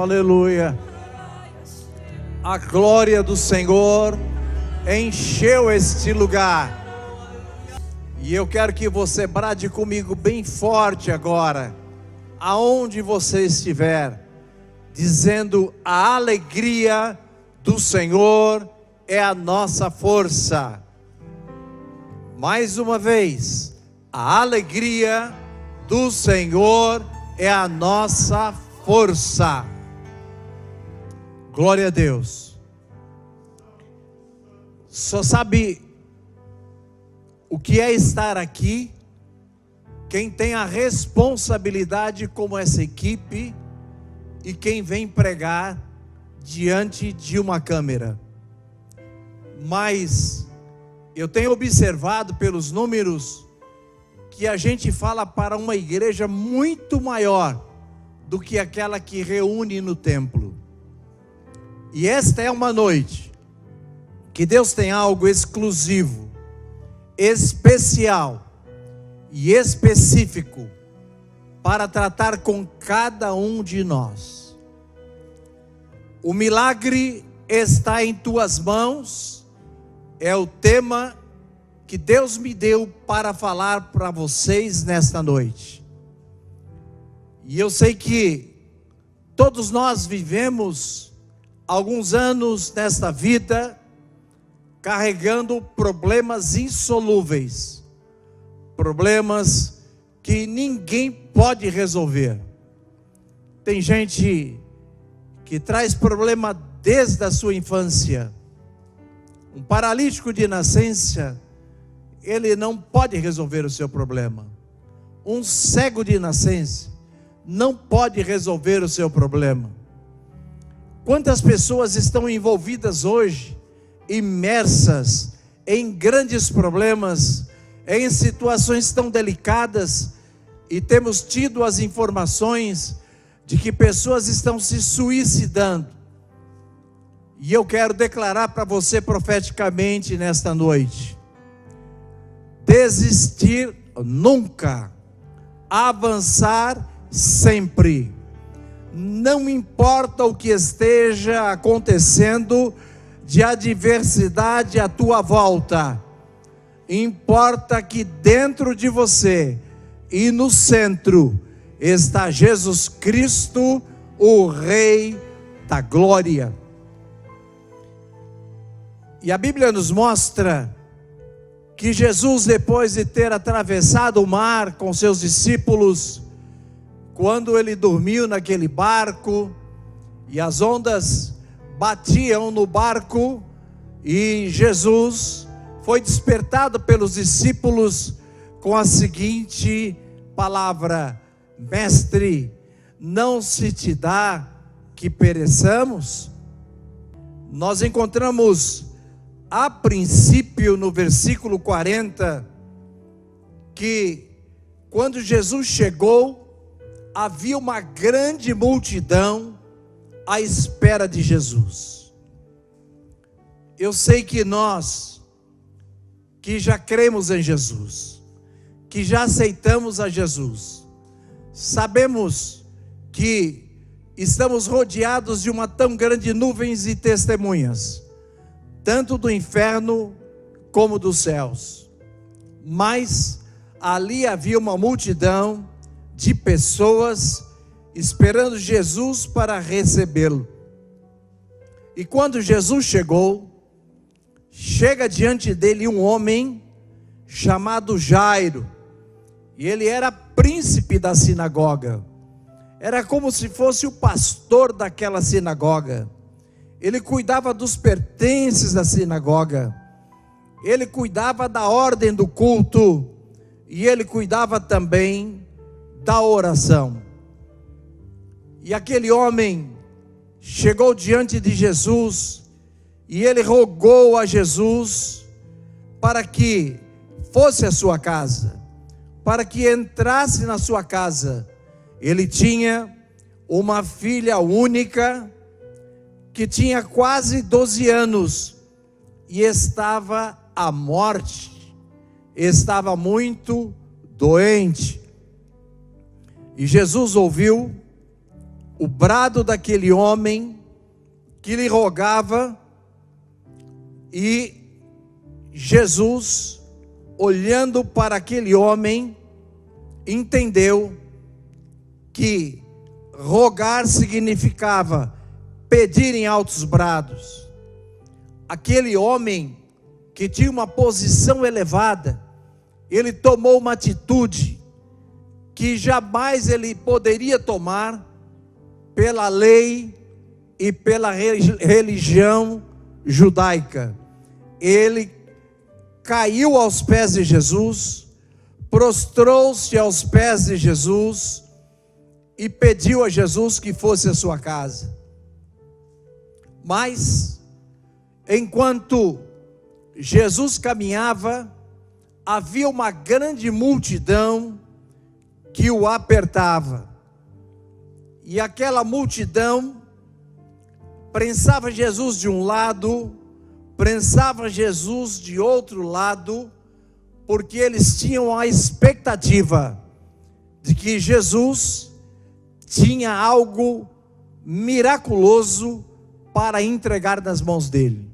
aleluia. A glória do Senhor encheu este lugar. E eu quero que você brade comigo bem forte agora, aonde você estiver, dizendo: a alegria do Senhor é a nossa força. Mais uma vez, a alegria do Senhor é a nossa força. Glória a Deus. Só sabe o que é estar aqui quem tem a responsabilidade como essa equipe e quem vem pregar diante de uma câmera. Mas eu tenho observado pelos números que a gente fala para uma igreja muito maior do que aquela que reúne no templo. E esta é uma noite que Deus tem algo exclusivo, especial e específico para tratar com cada um de nós. O milagre está em tuas mãos, é o tema que Deus me deu para falar para vocês nesta noite. E eu sei que todos nós vivemos alguns anos nesta vida carregando problemas insolúveis, problemas que ninguém pode resolver. Tem gente que traz problema desde a sua infância. Um paralítico de nascença, ele não pode resolver o seu problema. Um cego de nascença não pode resolver o seu problema. Quantas pessoas estão envolvidas hoje, imersas em grandes problemas, em situações tão delicadas, e temos tido as informações de que pessoas estão se suicidando. E eu quero declarar para você profeticamente nesta noite: desistir nunca, avançar sempre. Não importa o que esteja acontecendo de adversidade à tua volta, importa que dentro de você e no centro está Jesus Cristo, o Rei da Glória. E a Bíblia nos mostra que Jesus, depois de ter atravessado o mar com seus discípulos, quando ele dormiu naquele barco e as ondas batiam no barco, e Jesus foi despertado pelos discípulos com a seguinte palavra: Mestre, não se te dá que pereçamos? Nós encontramos a princípio no versículo 40 que quando Jesus chegou, havia uma grande multidão à espera de Jesus. Eu sei que nós, que já cremos em Jesus, que já aceitamos a Jesus, sabemos que estamos rodeados de uma tão grande nuvem de testemunhas, tanto do inferno como dos céus. Mas ali havia uma multidão de pessoas esperando Jesus para recebê-lo. E quando Jesus chega diante dele um homem chamado Jairo, e ele era príncipe da sinagoga, era como se fosse o pastor daquela sinagoga. Ele cuidava dos pertences da sinagoga, ele cuidava da ordem do culto, e ele cuidava também da oração. E aquele homem chegou diante de Jesus, e ele rogou a Jesus para que fosse à sua casa, para que entrasse na sua casa. Ele tinha uma filha única, que tinha quase 12 anos, e estava à morte, estava muito doente. E Jesus ouviu o brado daquele homem que lhe rogava, e Jesus, olhando para aquele homem, entendeu que rogar significava pedir em altos brados. Aquele homem que tinha uma posição elevada, ele tomou uma atitude que jamais ele poderia tomar pela lei e pela religião judaica. Ele caiu aos pés de Jesus, prostrou-se aos pés de Jesus e pediu a Jesus que fosse à sua casa. Mas, enquanto Jesus caminhava, havia uma grande multidão que o apertava. E aquela multidão prensava Jesus de um lado, prensava Jesus de outro lado, porque eles tinham a expectativa de que Jesus tinha algo miraculoso para entregar nas mãos dele.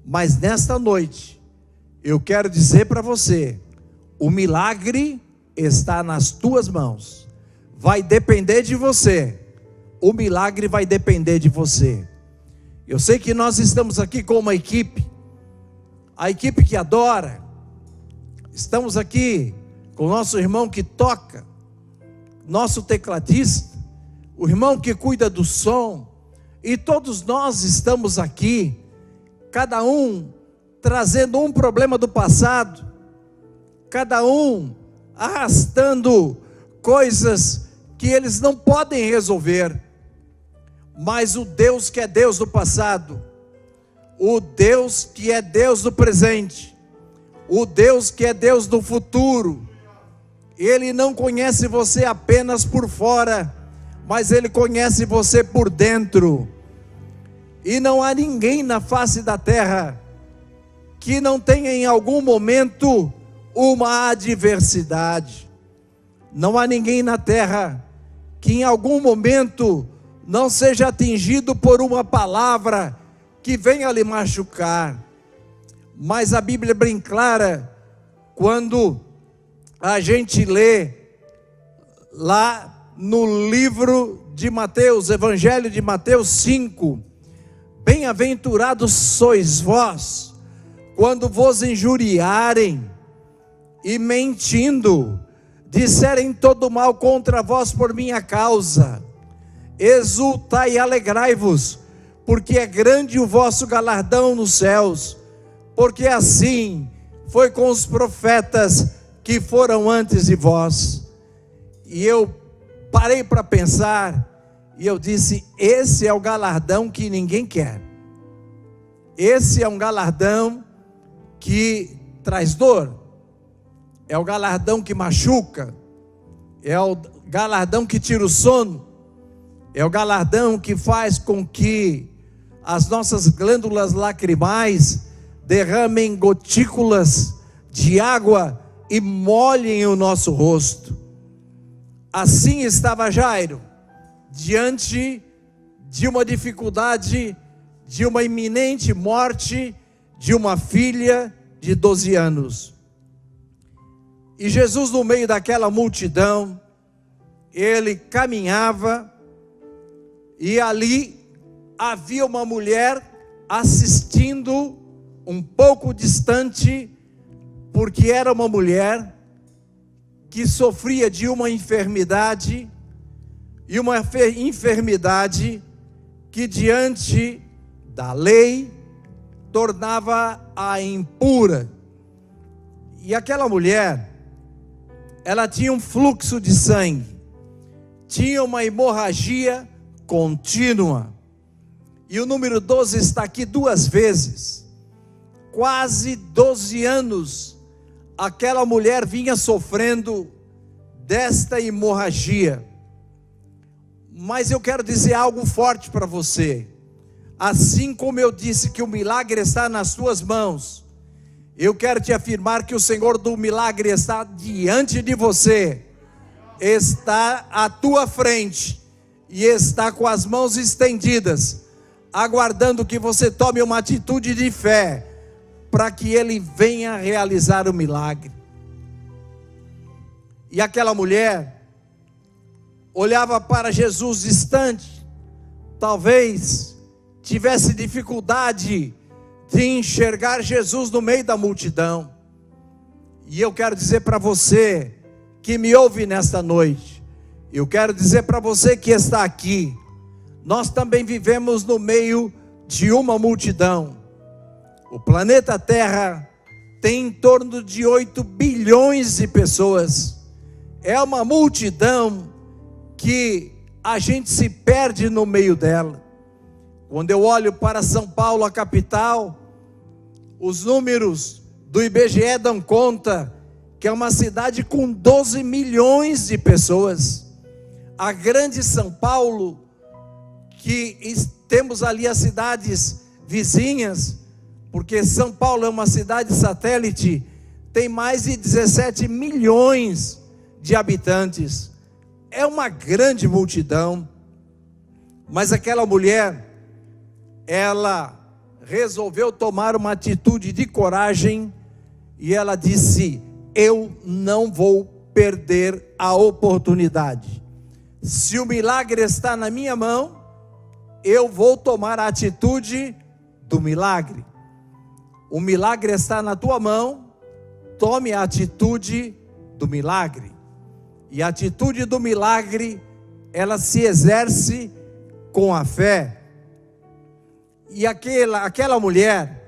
Mas nesta noite, eu quero dizer para você, o milagre está nas tuas mãos. Vai depender de você. O milagre vai depender de você. Eu sei que nós estamos aqui com uma equipe, a equipe que adora. Estamos aqui com o nosso irmão que toca, nosso tecladista, o irmão que cuida do som, e todos nós estamos aqui, cada um trazendo um problema do passado, cada um arrastando coisas que eles não podem resolver. Mas o Deus que é Deus do passado, o Deus que é Deus do presente, o Deus que é Deus do futuro, Ele não conhece você apenas por fora, mas Ele conhece você por dentro. E não há ninguém na face da terra que não tenha em algum momento uma adversidade. Não há ninguém na terra que em algum momento não seja atingido por uma palavra que venha lhe machucar. Mas a Bíblia é bem clara, quando a gente lê lá no livro de Mateus, Evangelho de Mateus 5, bem-aventurados sois vós, quando vos injuriarem e mentindo, disserem todo mal contra vós por minha causa. Exultai e alegrai-vos, porque é grande o vosso galardão nos céus, porque assim foi com os profetas que foram antes de vós. E eu parei para pensar, e eu disse, esse é o galardão que ninguém quer. Esse é um galardão que traz dor, é o galardão que machuca, é o galardão que tira o sono, é o galardão que faz com que as nossas glândulas lacrimais derramem gotículas de água e molhem o nosso rosto. Assim estava Jairo, diante de uma dificuldade, de uma iminente morte de uma filha de 12 anos. E Jesus, no meio daquela multidão, ele caminhava, e ali havia uma mulher assistindo um pouco distante, porque era uma mulher que sofria de uma enfermidade, e uma enfermidade que diante da lei tornava-a impura. E aquela mulher, ela tinha um fluxo de sangue, tinha uma hemorragia contínua, e o número 12 está aqui 2 vezes. Quase 12 anos aquela mulher vinha sofrendo desta hemorragia. Mas eu quero dizer algo forte para você. Assim como eu disse que o milagre está nas tuas mãos, eu quero te afirmar que o Senhor do milagre está diante de você, está à tua frente, e está com as mãos estendidas, aguardando que você tome uma atitude de fé, para que Ele venha realizar o milagre. E aquela mulher olhava para Jesus distante, talvez tivesse dificuldade de enxergar Jesus no meio da multidão. E eu quero dizer para você que me ouve nesta noite, eu quero dizer para você que está aqui, nós também vivemos no meio de uma multidão. O planeta Terra tem em torno de 8 bilhões de pessoas. É uma multidão que a gente se perde no meio dela. Quando eu olho para São Paulo, a capital, os números do IBGE dão conta que é uma cidade com 12 milhões de pessoas. A grande São Paulo, que temos ali as cidades vizinhas, porque São Paulo é uma cidade satélite, tem mais de 17 milhões de habitantes. É uma grande multidão. Mas aquela mulher, ela resolveu tomar uma atitude de coragem, e ela disse: eu não vou perder a oportunidade. Se o milagre está na minha mão, eu vou tomar a atitude do milagre. O milagre está na tua mão, tome a atitude do milagre. E a atitude do milagre, ela se exerce com a fé. E aquela mulher,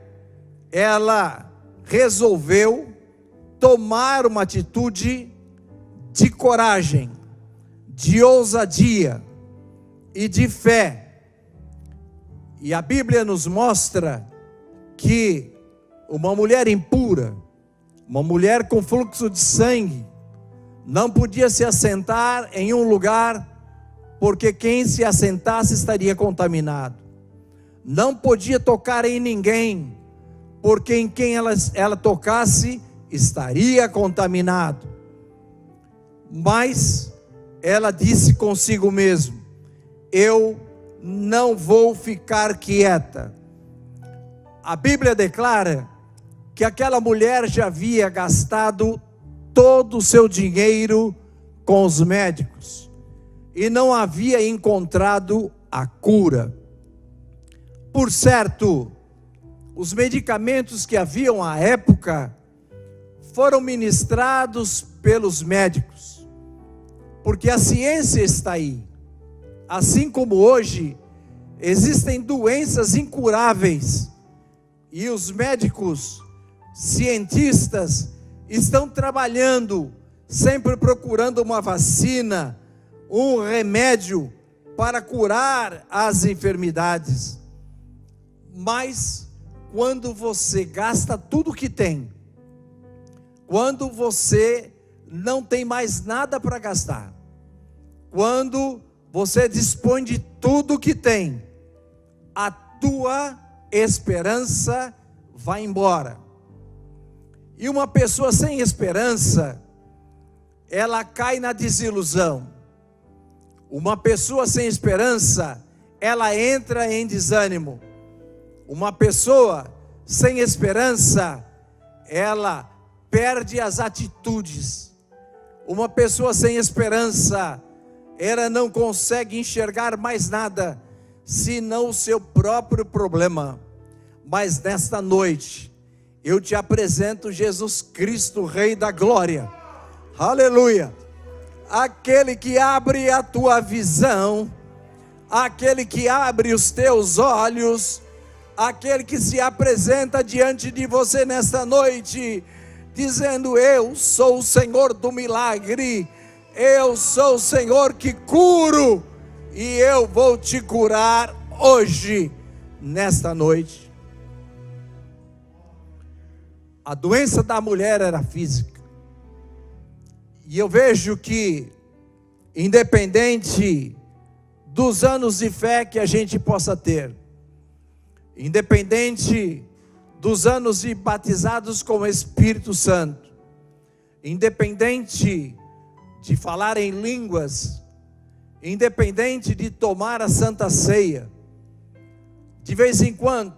ela resolveu tomar uma atitude de coragem, de ousadia e de fé. E a Bíblia nos mostra que uma mulher impura, uma mulher com fluxo de sangue, não podia se assentar em um lugar, porque quem se assentasse estaria contaminado. Não podia tocar em ninguém, porque em quem ela tocasse estaria contaminado. Mas ela disse consigo mesma: eu não vou ficar quieta. A Bíblia declara que aquela mulher já havia gastado todo o seu dinheiro com os médicos e não havia encontrado a cura. Por certo, os medicamentos que haviam à época foram ministrados pelos médicos, porque a ciência está aí. Assim como hoje existem doenças incuráveis, e os médicos, cientistas, estão trabalhando, sempre procurando uma vacina, um remédio para curar as enfermidades. Mas quando você gasta tudo que tem, quando você não tem mais nada para gastar, quando você dispõe de tudo que tem, a tua esperança vai embora. E uma pessoa sem esperança, ela cai na desilusão. Uma pessoa sem esperança, ela entra em desânimo. Uma pessoa sem esperança, ela perde as atitudes. Uma pessoa sem esperança, ela não consegue enxergar mais nada, senão o seu próprio problema. Mas nesta noite, eu te apresento Jesus Cristo, Rei da Glória. Aleluia! Aquele que abre a tua visão, aquele que abre os teus olhos, aquele que se apresenta diante de você nesta noite, dizendo: eu sou o Senhor do milagre, eu sou o Senhor que curo, e eu vou te curar hoje, nesta noite. A doença da mulher era física, e eu vejo que, independente dos anos de fé que a gente possa ter, independente dos anos de batizados com o Espírito Santo, independente de falar em línguas, independente de tomar a Santa Ceia, de vez em quando,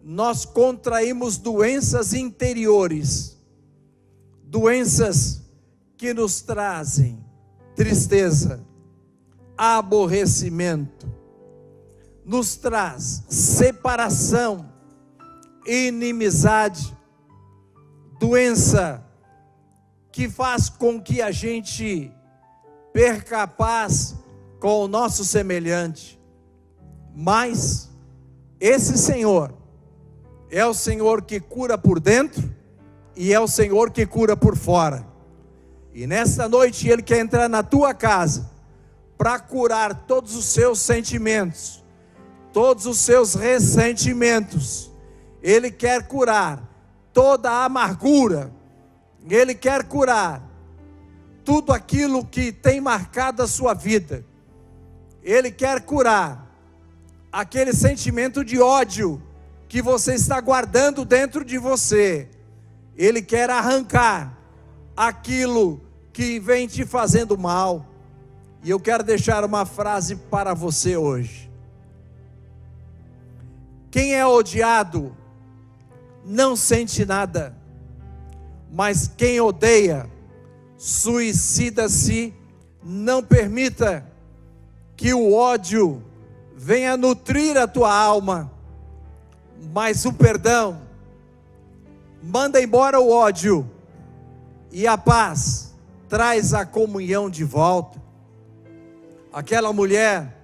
nós contraímos doenças interiores, doenças que nos trazem tristeza, aborrecimento, nos traz separação, inimizade, doença que faz com que a gente perca a paz com o nosso semelhante. Mas esse Senhor é o Senhor que cura por dentro e é o Senhor que cura por fora. E nesta noite Ele quer entrar na tua casa para curar todos os seus sentimentos, todos os seus ressentimentos. Ele quer curar toda a amargura. Ele quer curar tudo aquilo que tem marcado a sua vida. Ele quer curar aquele sentimento de ódio que você está guardando dentro de você. Ele quer arrancar aquilo que vem te fazendo mal. E eu quero deixar uma frase para você hoje. Quem é odiado não sente nada, mas quem odeia suicida-se. Não permita que o ódio venha nutrir a tua alma, mas o perdão manda embora o ódio, e a paz traz a comunhão de volta. Aquela mulher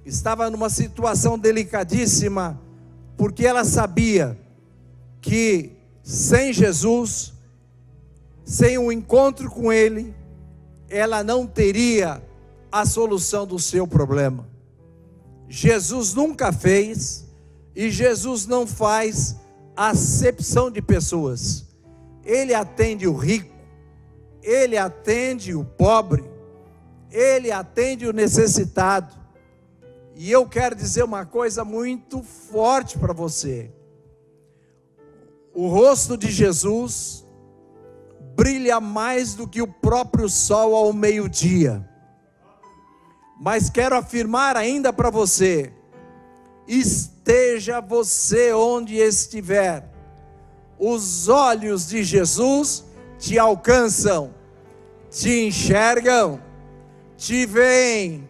estava numa situação delicadíssima, porque ela sabia que sem Jesus, sem um encontro com Ele, ela não teria a solução do seu problema. Jesus nunca fez, e Jesus não faz acepção de pessoas. Ele atende o rico, Ele atende o pobre, Ele atende o necessitado. E eu quero dizer uma coisa muito forte para você. O rosto de Jesus brilha mais do que o próprio sol ao meio-dia. Mas quero afirmar ainda para você: esteja você onde estiver, os olhos de Jesus te alcançam, te enxergam, te veem.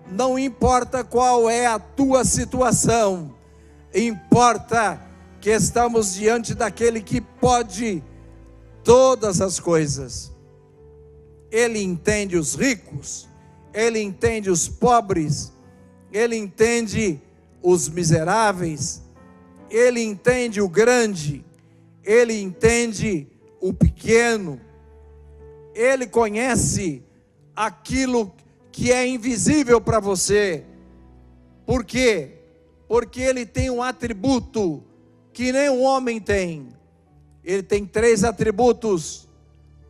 Não importa qual é a tua situação, importa que estamos diante daquele que pode todas as coisas. Ele entende os ricos, Ele entende os pobres, Ele entende os miseráveis, Ele entende o grande, Ele entende o pequeno, Ele conhece aquilo que é invisível para você. Por quê? Porque Ele tem um atributo que nenhum homem tem. Ele tem 3 atributos.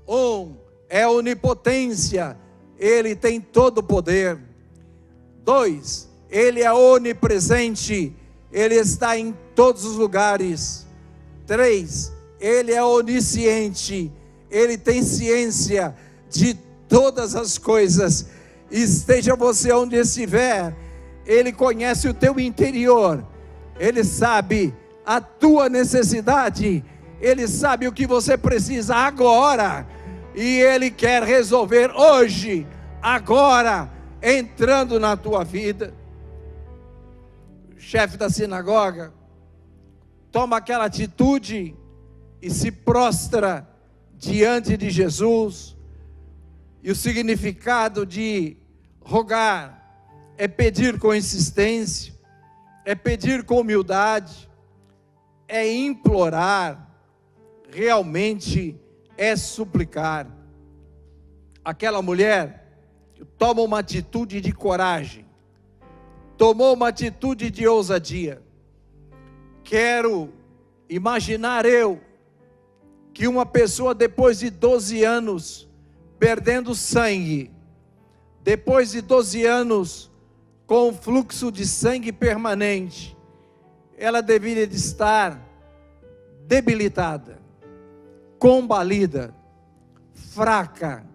Um é a onipotência, Ele tem todo o poder. 2, Ele é onipresente, Ele está em todos os lugares. 3, Ele é onisciente, Ele tem ciência de todas as coisas. Esteja você onde estiver, Ele conhece o teu interior, Ele sabe a tua necessidade, Ele sabe o que você precisa agora, e Ele quer resolver hoje, agora, entrando na tua vida. O chefe da sinagoga toma aquela atitude e se prostra diante de Jesus. E o significado de rogar é pedir com insistência, é pedir com humildade, é implorar, realmente é suplicar. Aquela mulher toma uma atitude de coragem, tomou uma atitude de ousadia. Quero imaginar eu que uma pessoa, depois de 12 anos perdendo sangue, depois de 12 anos com fluxo de sangue permanente, ela deveria de estar debilitada, combalida, fraca.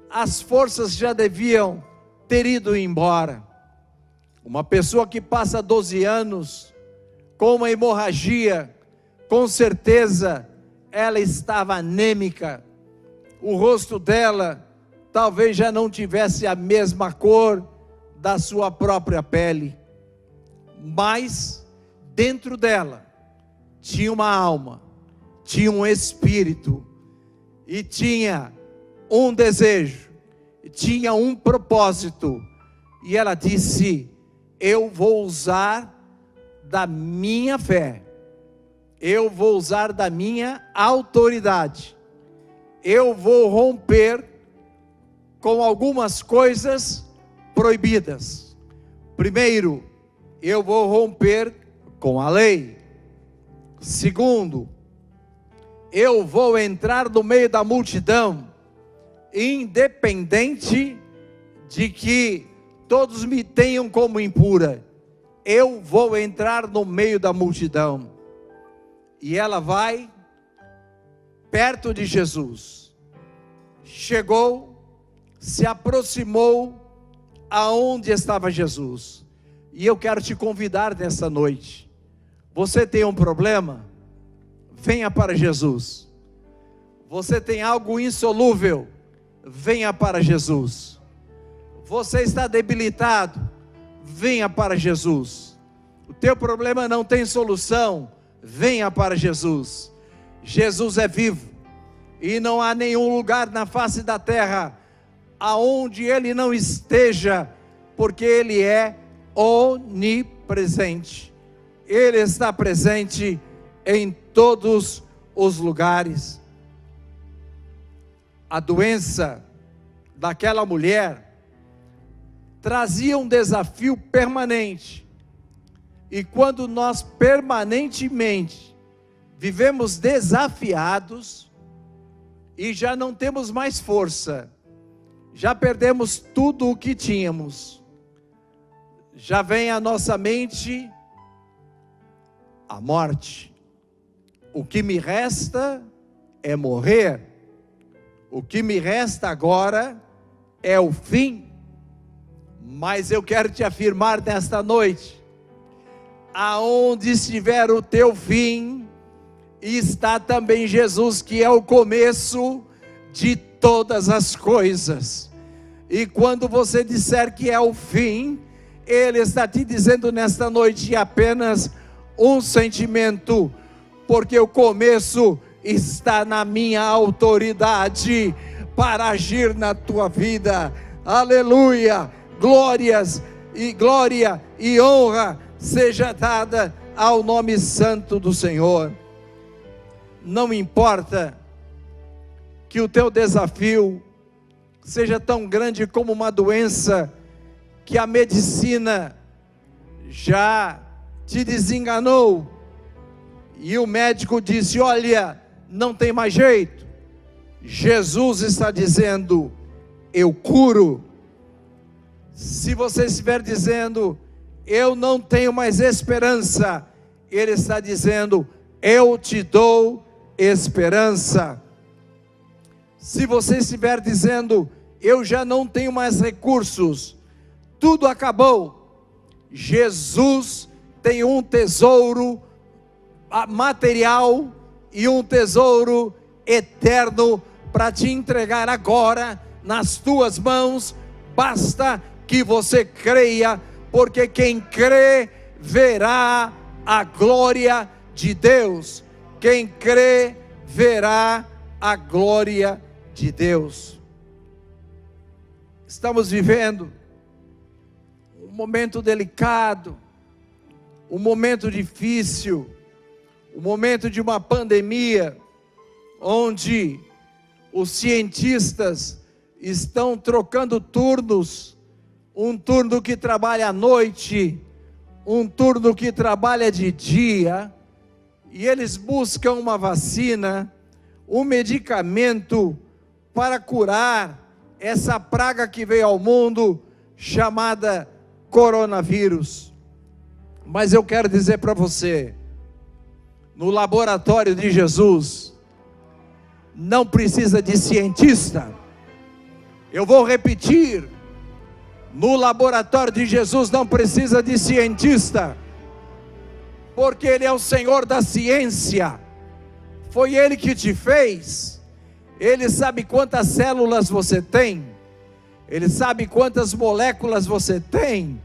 As forças já deviam ter ido embora. Uma pessoa que passa 12 anos com uma hemorragia, com certeza ela estava anêmica, o rosto dela talvez já não tivesse a mesma cor da sua própria pele, mas dentro dela tinha uma alma, tinha um espírito, e tinha um desejo, tinha um propósito, e ela disse: eu vou usar da minha fé, eu vou usar da minha autoridade, eu vou romper com algumas coisas proibidas. Primeiro, eu vou romper com a lei. Segundo, eu vou entrar no meio da multidão, independente de que todos me tenham como impura, eu vou entrar no meio da multidão. E ela vai perto de Jesus, chegou, se aproximou aonde estava Jesus. E eu quero te convidar nessa noite. Você tem um problema? Venha para Jesus. Você tem algo insolúvel? Venha para Jesus. Você está debilitado? Venha para Jesus. O teu problema não tem solução? Venha para Jesus. Jesus é vivo, e não há nenhum lugar na face da terra aonde Ele não esteja, porque Ele é onipresente. Ele está presente em todos os lugares. A doença daquela mulher trazia um desafio permanente, e quando nós permanentemente vivemos desafiados e já não temos mais força, já perdemos tudo o que tínhamos, já vem à nossa mente a morte. O que me resta é morrer. O que me resta agora é o fim. Mas eu quero te afirmar nesta noite: aonde estiver o teu fim, está também Jesus, que é o começo de todas as coisas. E quando você disser que é o fim, Ele está te dizendo nesta noite apenas um sentimento, porque o começo está na minha autoridade para agir na tua vida. Aleluia! Glória e honra seja dada ao nome santo do Senhor. Não importa que o teu desafio seja tão grande como uma doença que a medicina já te desenganou, e o médico disse: olha, não tem mais jeito. Jesus está dizendo: eu curo. Se você estiver dizendo: eu não tenho mais esperança, Ele está dizendo: eu te dou esperança. Se você estiver dizendo: eu já não tenho mais recursos, tudo acabou, Jesus tem um tesouro material e um tesouro eterno para te entregar agora nas tuas mãos. Basta que você creia, porque quem crê verá a glória de Deus. Quem crê verá a glória de Deus. Estamos vivendo um momento delicado, um momento difícil, um momento de uma pandemia, onde os cientistas estão trocando turnos, um turno que trabalha à noite, um turno que trabalha de dia, e eles buscam uma vacina, um medicamento para curar essa praga que veio ao mundo, chamada coronavírus. Mas eu quero dizer para você, no laboratório de Jesus, não precisa de cientista. Eu vou repetir: No laboratório de Jesus não precisa de cientista, porque Ele é o Senhor da ciência. Foi Ele que te fez. Ele sabe quantas células você tem. Ele sabe quantas moléculas você tem.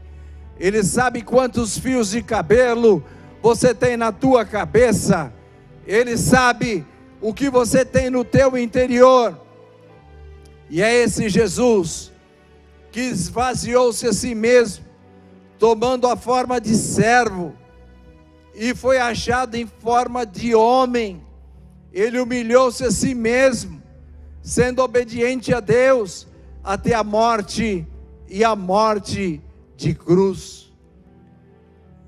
Ele sabe quantos fios de cabelo você tem na tua cabeça. Ele sabe o que você tem no teu interior. E é esse Jesus que esvaziou-se a si mesmo, tomando a forma de servo, e foi achado em forma de homem. Ele humilhou-se a si mesmo, sendo obediente a Deus, até a morte, e a morte de cruz.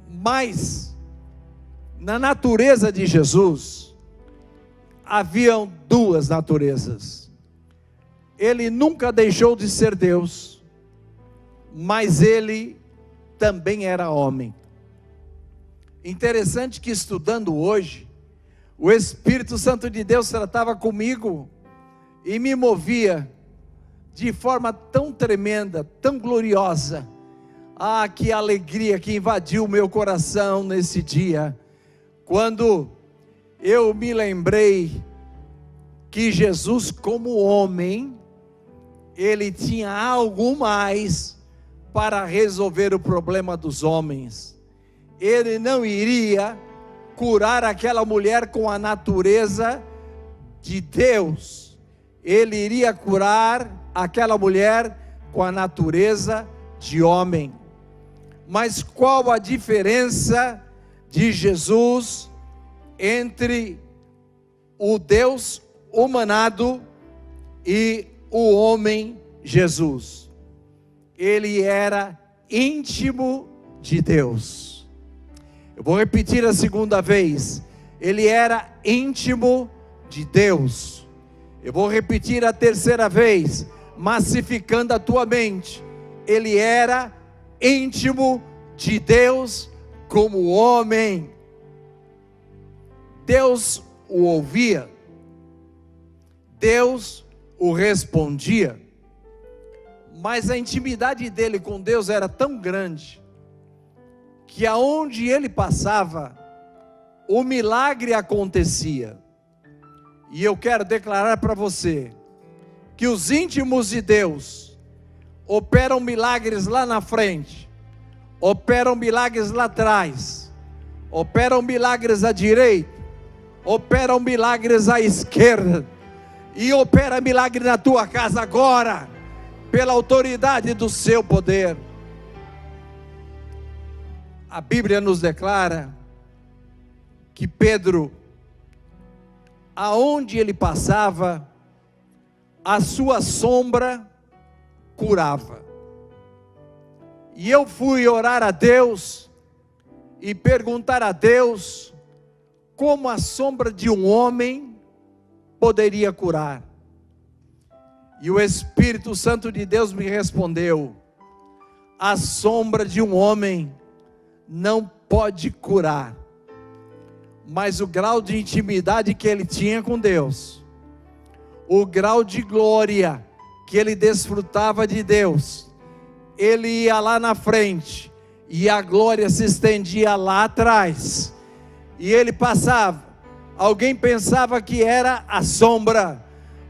Mas, na natureza de Jesus, haviam duas naturezas. Ele nunca deixou de ser Deus, mas ele também era homem. Interessante que, estudando hoje, o Espírito Santo de Deus tratava comigo e me movia de forma tão tremenda, tão gloriosa. Ah, que alegria que invadiu o meu coração nesse dia, quando eu me lembrei que Jesus, como homem, Ele tinha algo mais para resolver o problema dos homens. Ele não iria curar aquela mulher com a natureza de Deus. Ele iria curar aquela mulher com a natureza de homem. Mas qual a diferença de Jesus entre o Deus humanado e o homem Jesus? Ele era íntimo de Deus. Eu vou repetir a segunda vez. Ele era íntimo de Deus. Eu vou repetir a terceira vez, massificando a tua mente. Ele era íntimo de Deus como homem. Deus o ouvia, Deus o respondia, mas a intimidade dele com Deus era tão grande, que aonde ele passava, o milagre acontecia. E eu quero declarar para você, que os íntimos de Deus operam milagres lá na frente, operam milagres lá atrás, operam milagres à direita, operam milagres à esquerda, e opera milagre na tua casa agora, pela autoridade do seu poder. A Bíblia nos declara que Pedro, aonde ele passava, a sua sombra curava. E eu fui orar a Deus e perguntar a Deus como a sombra de um homem poderia curar. E o Espírito Santo de Deus me respondeu: a sombra de um homem não pode curar, mas o grau de intimidade que ele tinha com Deus, o grau de glória que ele desfrutava de Deus, ele ia lá na frente, e a glória se estendia lá atrás, e ele passava. Alguém pensava que era a sombra,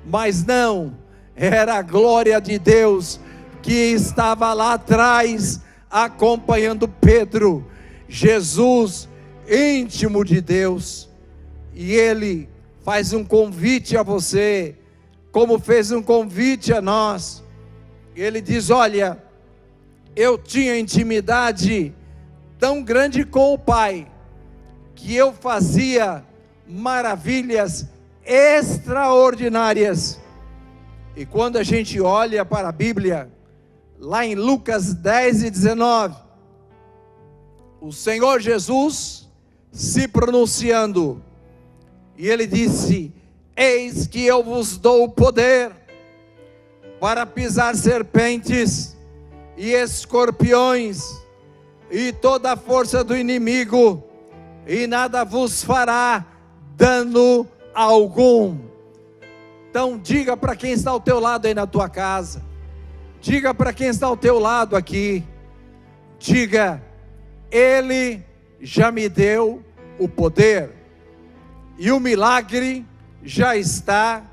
mas não, era a glória de Deus que estava lá atrás, acompanhando Pedro. Jesus, íntimo de Deus, e ele faz um convite a você, como fez um convite a nós. Ele diz: olha, eu tinha intimidade tão grande com o Pai, que eu fazia maravilhas extraordinárias. E quando a gente olha para a Bíblia, lá em Lucas 10 e 19, o Senhor Jesus se pronunciando, e ele disse: eis que eu vos dou o poder para pisar serpentes e escorpiões e toda a força do inimigo, e nada vos fará dano algum. Então diga para quem está ao teu lado aí na tua casa, Diga para quem está ao teu lado aqui, diga: Ele já me deu o poder, e o milagre já está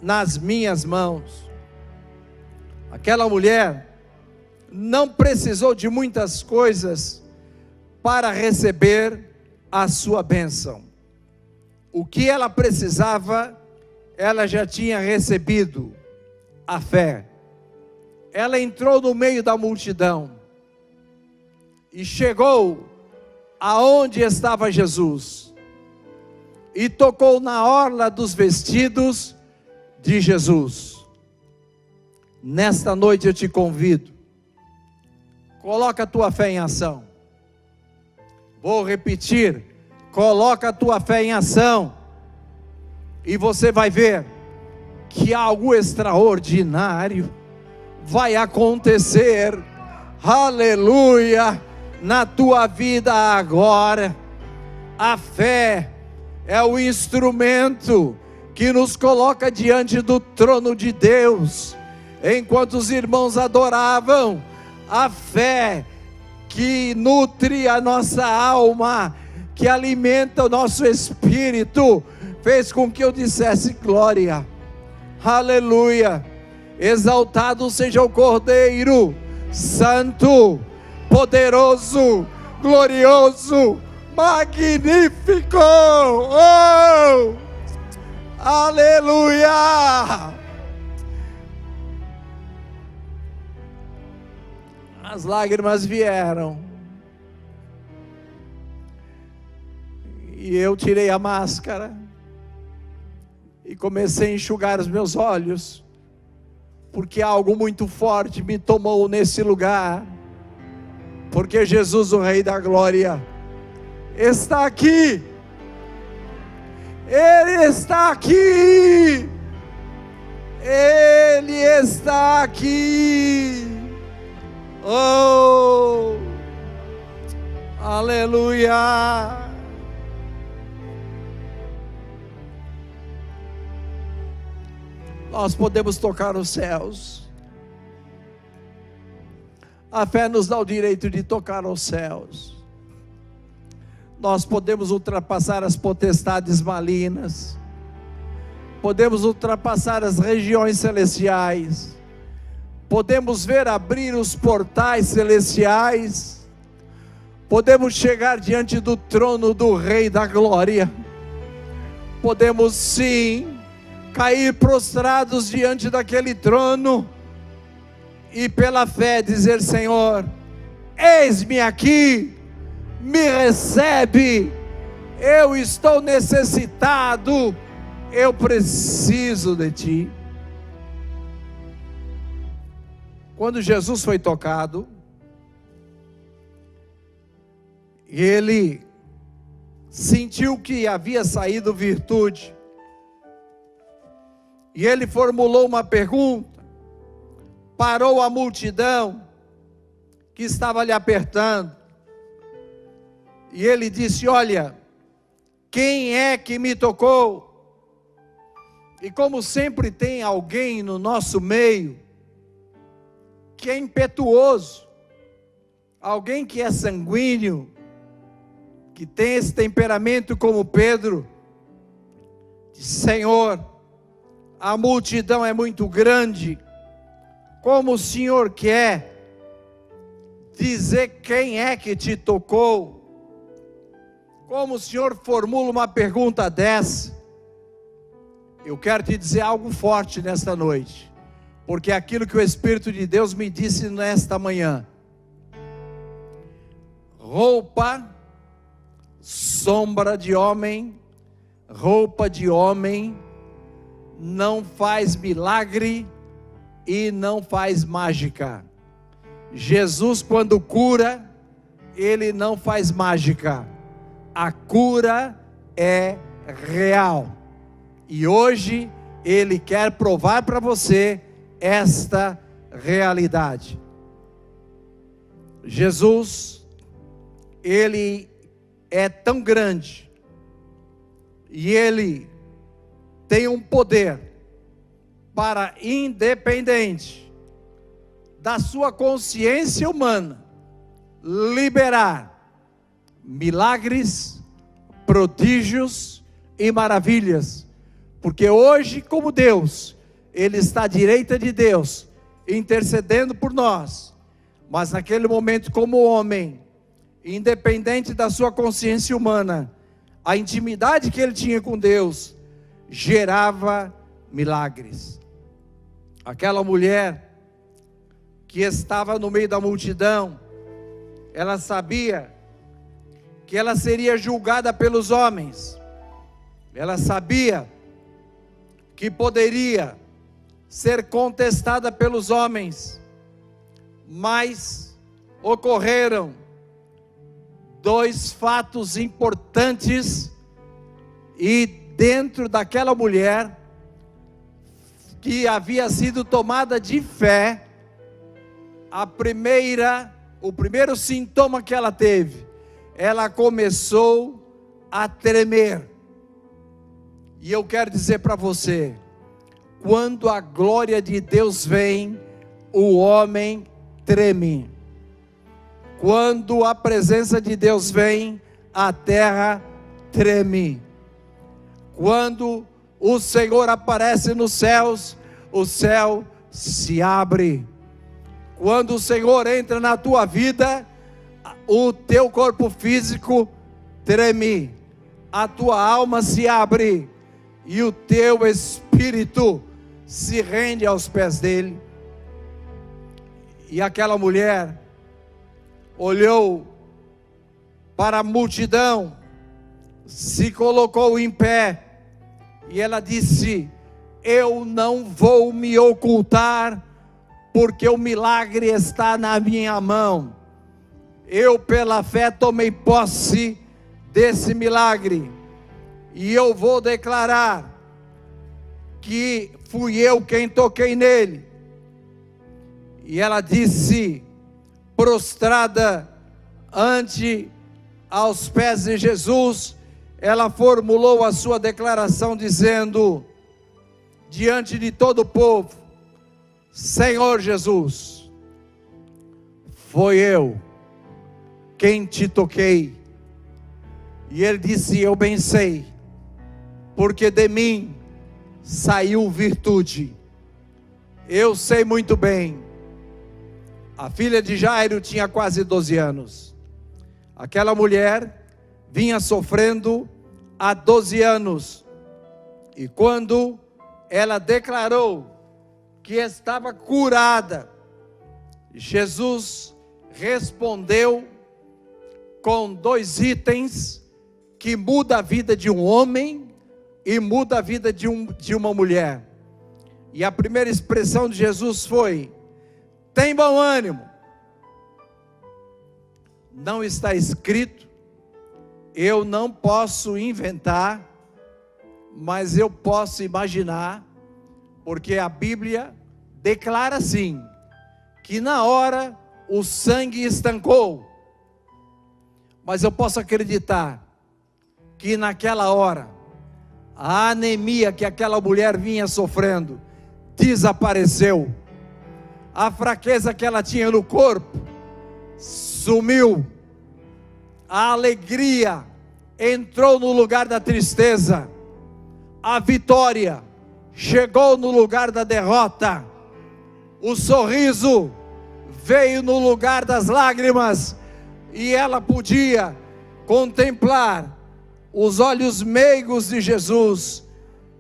nas minhas mãos. Aquela mulher não precisou de muitas coisas para receber a sua bênção. O que ela precisava, ela já tinha recebido: a fé. Ela entrou no meio da multidão e chegou aonde estava Jesus e tocou na orla dos vestidos de Jesus. Nesta noite eu te convido, coloca a tua fé em ação. Vou repetir: coloca a tua fé em ação, e você vai ver que algo extraordinário vai acontecer, aleluia, na tua vida agora. A fé é o instrumento que nos coloca diante do trono de Deus. Enquanto os irmãos adoravam, a fé que nutre a nossa alma, que alimenta o nosso espírito, fez com que eu dissesse: glória, aleluia, exaltado seja o Cordeiro, santo, poderoso, glorioso, magnífico, oh, aleluia. As lágrimas vieram, e eu tirei a máscara e comecei a enxugar os meus olhos, porque algo muito forte me tomou nesse lugar, porque Jesus, o Rei da Glória, está aqui. Ele está aqui. Ele está aqui. Oh, aleluia. Nós podemos tocar os céus. A fé nos dá o direito de tocar os céus. Nós podemos ultrapassar as potestades malignas. Podemos ultrapassar as regiões celestiais. Podemos ver abrir os portais celestiais. Podemos chegar diante do trono do Rei da Glória. Podemos sim cair prostrados diante daquele trono e pela fé dizer: Senhor, eis-me aqui, me recebe, eu estou necessitado, eu preciso de Ti. Quando Jesus foi tocado, ele sentiu que havia saído virtude, e ele formulou uma pergunta, parou a multidão que estava lhe apertando, e ele disse: olha, quem é que me tocou? E como sempre tem alguém no nosso meio que é impetuoso, alguém que é sanguíneo, que tem esse temperamento como Pedro, diz: Senhor, a multidão é muito grande, como o Senhor quer dizer quem é que te tocou? Como o Senhor formula uma pergunta dessa? Eu quero te dizer algo forte nesta noite, porque é aquilo que o Espírito de Deus me disse nesta manhã: roupa, sombra de homem, roupa de homem, não faz milagre e não faz mágica. Jesus, quando cura, Ele não faz mágica, a cura é real, e hoje Ele quer provar para você esta realidade. Jesus, Ele é tão grande, e Ele tem um poder para, independente da sua consciência humana, liberar milagres, prodígios e maravilhas, porque hoje, como Deus, Ele está à direita de Deus, intercedendo por nós, mas naquele momento, como homem, independente da sua consciência humana, a intimidade que ele tinha com Deus, gerava milagres. Aquela mulher que estava no meio da multidão, ela sabia que ela seria julgada pelos homens, ela sabia que poderia ser contestada pelos homens, mas ocorreram dois fatos importantes, e dentro daquela mulher, que havia sido tomada de fé, o primeiro sintoma que ela teve, ela começou a tremer. E eu quero dizer para você, quando a glória de Deus vem, o homem treme. Quando a presença de Deus vem, a terra treme. Quando o Senhor aparece nos céus, o céu se abre. Quando o Senhor entra na tua vida, o teu corpo físico treme, a tua alma se abre, e o teu espírito se rende aos pés dele. E aquela mulher olhou para a multidão, se colocou em pé, e ela disse: eu não vou me ocultar, porque o milagre está na minha mão. Eu, pela fé, tomei posse desse milagre, e eu vou declarar que fui eu quem toquei nele. E ela disse, prostrada aos pés de Jesus, ela formulou a sua declaração dizendo, diante de todo o povo: Senhor Jesus, foi eu quem te toquei. E ele disse: eu bem sei, porque de mim saiu virtude. Eu sei muito bem. A filha de Jairo tinha quase 12 anos. Aquela mulher vinha sofrendo há 12 anos. E quando ela declarou que estava curada, Jesus respondeu com 2 itens que muda a vida de um homem e muda a vida de uma mulher. E a primeira expressão de Jesus foi: tem bom ânimo. Não está escrito, eu não posso inventar, mas eu posso imaginar, porque a Bíblia declara assim, que na hora o sangue estancou. Mas eu posso acreditar que naquela hora a anemia que aquela mulher vinha sofrendo desapareceu. A fraqueza que ela tinha no corpo sumiu. A alegria entrou no lugar da tristeza. A vitória chegou no lugar da derrota. O sorriso veio no lugar das lágrimas. E ela podia contemplar os olhos meigos de Jesus.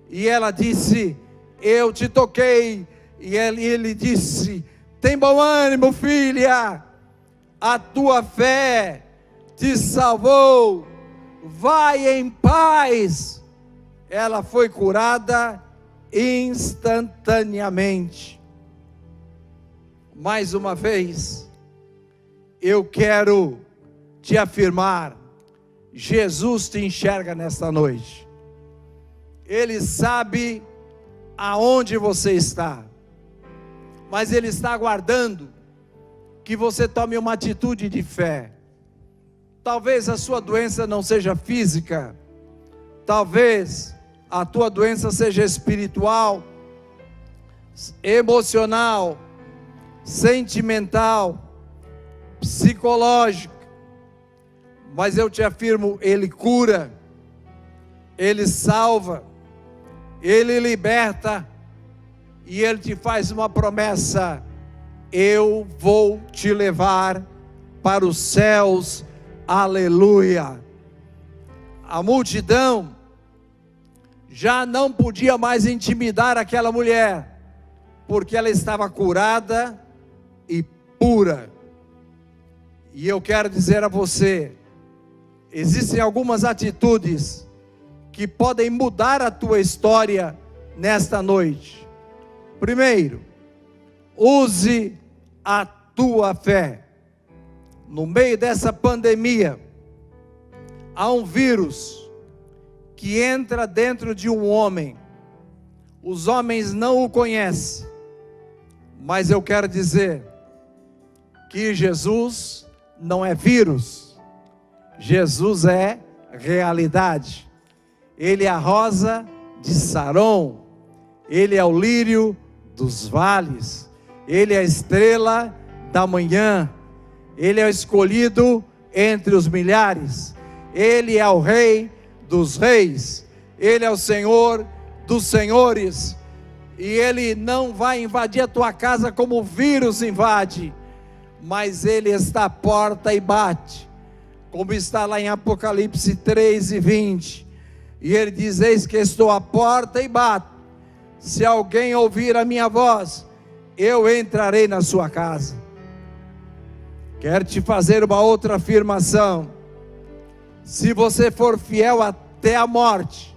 E ela disse: eu te toquei. E ele disse: tem bom ânimo, filha, a tua fé te salvou, vai em paz. Ela foi curada instantaneamente. Mais uma vez, eu quero te afirmar, Jesus te enxerga nesta noite. Ele sabe aonde você está, mas Ele está aguardando que você tome uma atitude de fé. Talvez a sua doença não seja física, talvez a tua doença seja espiritual, emocional, sentimental, psicológica, mas eu te afirmo, Ele cura, Ele salva, Ele liberta, e Ele te faz uma promessa: eu vou te levar para os céus, aleluia. A multidão já não podia mais intimidar aquela mulher, porque ela estava curada e pura. E eu quero dizer a você, existem algumas atitudes que podem mudar a tua história nesta noite. Primeiro, use a tua fé. No meio dessa pandemia, há um vírus que entra dentro de um homem. Os homens não o conhecem, mas eu quero dizer que Jesus não é vírus, Jesus é realidade. Ele é a rosa de Saron, Ele é o lírio dos vales, Ele é a estrela da manhã, Ele é o escolhido entre os milhares, Ele é o Rei dos reis, Ele é o Senhor dos senhores, e Ele não vai invadir a tua casa como o vírus invade, mas Ele está à porta e bate, como está lá em Apocalipse 3:20, e Ele diz: eis que estou à porta e bato, se alguém ouvir a minha voz, eu entrarei na sua casa. Quero te fazer uma outra afirmação: se você for fiel até a morte,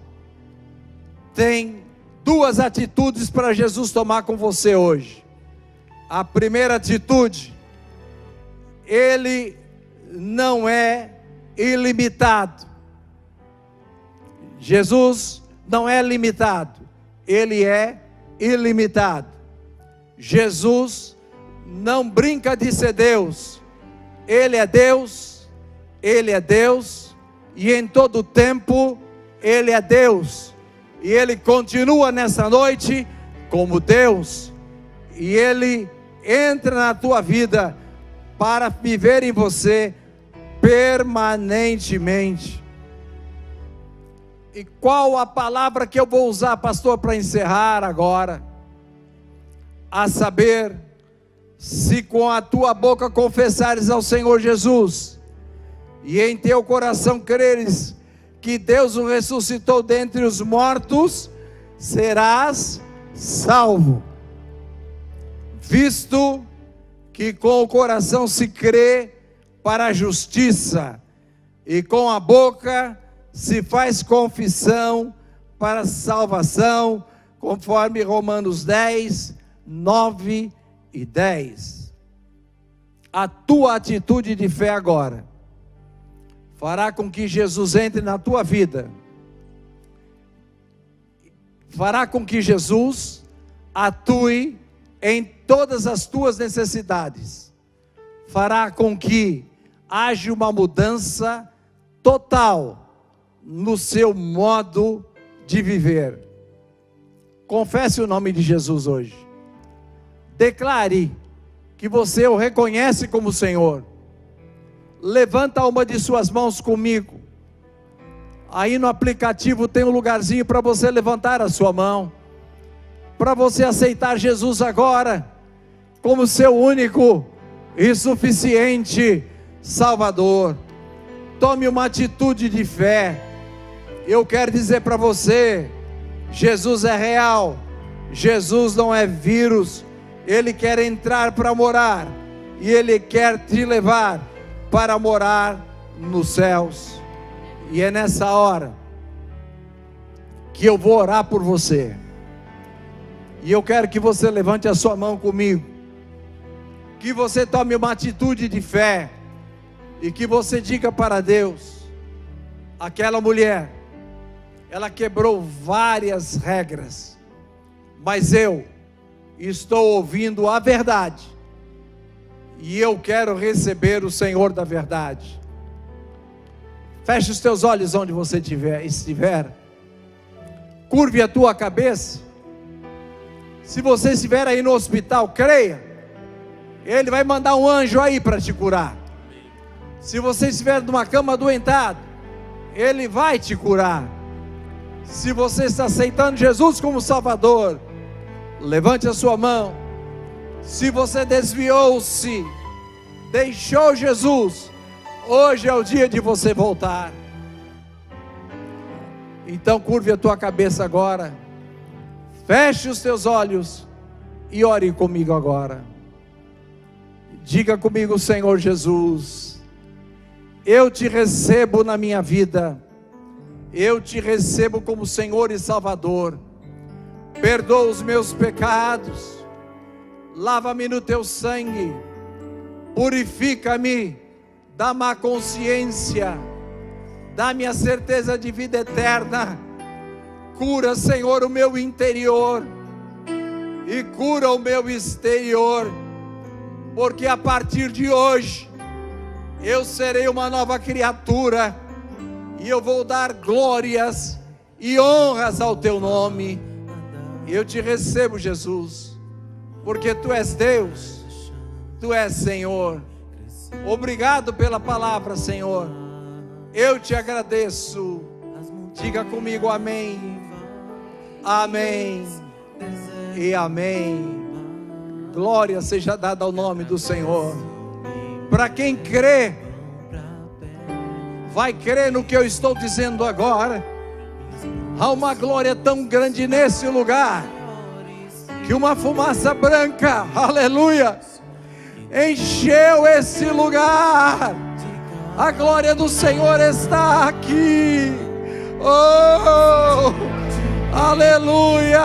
tem duas atitudes para Jesus tomar com você hoje. A primeira atitude: Ele não é ilimitado. Jesus não é limitado, Ele é ilimitado. Jesus não brinca de ser Deus, Ele é Deus, Ele é Deus, e em todo tempo Ele é Deus, e Ele continua nessa noite como Deus, e Ele entra na tua vida para viver em você permanentemente. E qual a palavra que eu vou usar, pastor, para encerrar agora? A saber, se com a tua boca confessares ao Senhor Jesus, e em teu coração creres que Deus o ressuscitou dentre os mortos, serás salvo. Visto que com o coração se crê para a justiça, e com a boca se faz confissão para a salvação, conforme Romanos 10, 9 e 10. A tua atitude de fé agora fará com que Jesus entre na tua vida, fará com que Jesus atue em todas as tuas necessidades, fará com que haja uma mudança total no seu modo de viver. Confesse o nome de Jesus hoje, declare que você o reconhece como Senhor. Levanta uma de suas mãos comigo. Aí no aplicativo tem um lugarzinho para você levantar a sua mão, para você aceitar Jesus agora como seu único e suficiente Salvador. Tome uma atitude de fé. Eu quero dizer para você, Jesus é real, Jesus não é vírus. Ele quer entrar para morar, e Ele quer te levar para morar nos céus. E é nessa hora que eu vou orar por você, e eu quero que você levante a sua mão comigo, que você tome uma atitude de fé, e que você diga para Deus: aquela mulher, ela quebrou várias regras, mas eu estou ouvindo a verdade, e eu quero receber o Senhor da verdade. Feche os teus olhos onde você estiver, curve a tua cabeça. Se você estiver aí no hospital, creia Ele vai mandar um anjo aí para te curar. Se você estiver numa cama adoentado, Ele vai te curar. Se você está aceitando Jesus como Salvador, levante a sua mão. Se você desviou-se, deixou Jesus, hoje é o dia de você voltar. Então curve a tua cabeça agora, feche os teus olhos e ore comigo agora. Diga comigo: Senhor Jesus, eu te recebo na minha vida, eu te recebo como Senhor e Salvador. Perdoa os meus pecados, lava-me no teu sangue, purifica-me da má consciência, dá-me a certeza de vida eterna. Cura, Senhor, o meu interior e cura o meu exterior, porque a partir de hoje eu serei uma nova criatura e eu vou dar glórias e honras ao teu nome. Eu te recebo, Jesus, porque tu és Deus, tu és Senhor. Obrigado pela palavra, Senhor. Eu te agradeço. Diga comigo: amém, amém e amém. Glória seja dada ao nome do Senhor. Para quem crê, vai crer no que eu estou dizendo agora. Há uma glória tão grande nesse lugar, que uma fumaça branca, aleluia, encheu esse lugar. A glória do Senhor está aqui. Oh, aleluia.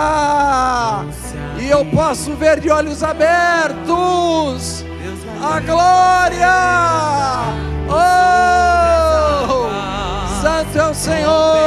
E eu posso ver de olhos abertos a glória. Oh, Santo é o Senhor.